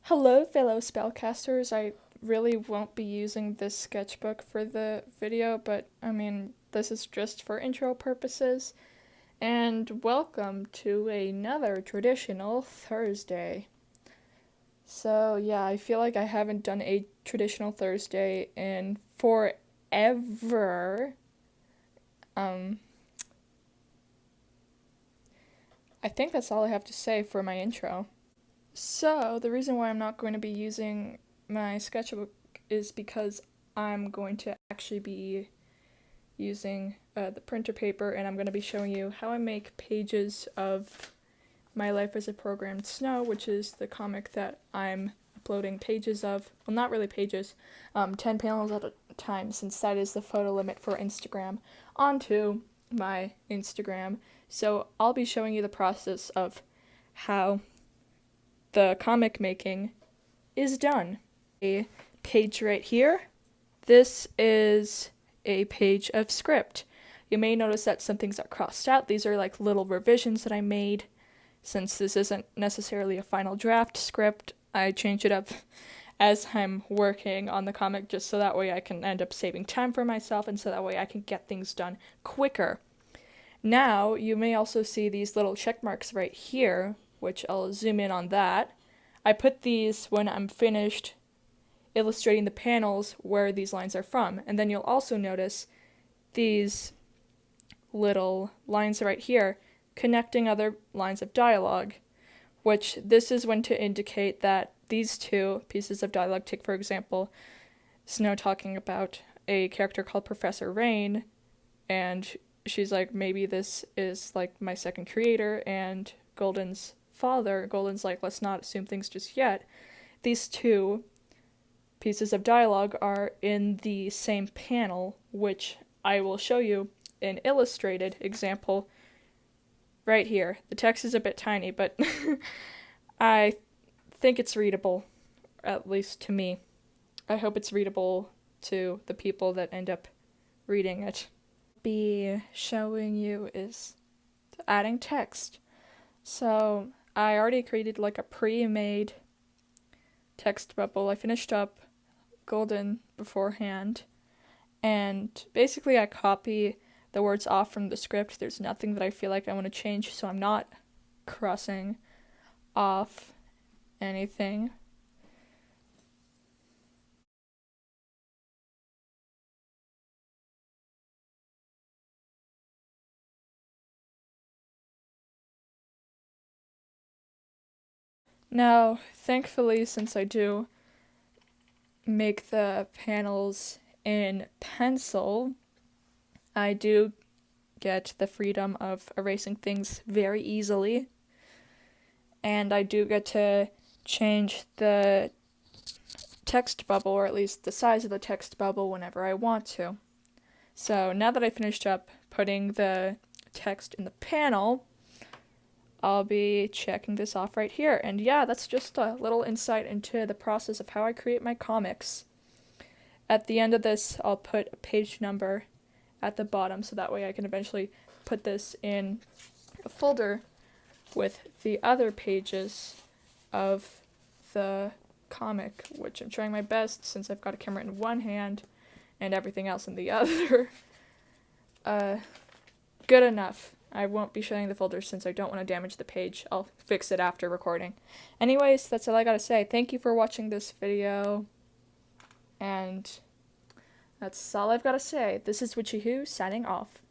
Hello, fellow spellcasters. I really won't be using this sketchbook for the video, but I mean, this is just for intro purposes. And welcome to another traditional Thursday. So, yeah, I feel like I haven't done a traditional Thursday in forever. I think that's all I have to say for my intro. So, the reason why I'm not going to be using my sketchbook is because I'm going to actually be using the printer paper, and I'm going to be showing you how I make pages of My Life as a Programmed Snow, which is the comic that I'm uploading pages of. Well, not really pages, 10 panels at a time, since that is the photo limit for Instagram, onto my Instagram. So I'll be showing you the process of how the comic making is done. A page right here. This is a page of script. You may notice that some things are crossed out. These are like little revisions that I made. Since this isn't necessarily a final draft script, I change it up as I'm working on the comic just so that way I can end up saving time for myself and so that way I can get things done quicker. Now, you may also see these little check marks right here, which I'll zoom in on that. I put these when I'm finished illustrating the panels where these lines are from. And then you'll also notice these little lines right here connecting other lines of dialogue, which this is when to indicate that these two pieces of dialogue, take for example, Snow talking about a character called Professor Rain, and she's like, maybe this is like my second creator, and Golden's father, Golden's like, let's not assume things just yet. These two pieces of dialogue are in the same panel, which I will show you an illustrated example right here. The text is a bit tiny, but I think it's readable, at least to me. I hope it's readable to the people that end up reading it. Be showing you is adding text. So I already created like a pre-made text bubble. I finished up Golden beforehand, and basically I copy the words off from the script. There's nothing that I feel like I want to change, so I'm not crossing off anything. Now, thankfully, since I do make the panels in pencil, I do get the freedom of erasing things very easily, and I do get to change the text bubble, or at least the size of the text bubble, whenever I want to. So now that I finished up putting the text in the panel, I'll be checking this off right here. And yeah, that's just a little insight into the process of how I create my comics. At the end of this, I'll put a page number at the bottom so that way I can eventually put this in a folder with the other pages of the comic, which I'm trying my best since I've got a camera in one hand and everything else in the other. Good enough. I won't be showing the folder since I don't want to damage the page. I'll fix it after recording. Anyways, that's all I gotta say. Thank you for watching this video, and that's all I've gotta say. This is Witchy Who signing off.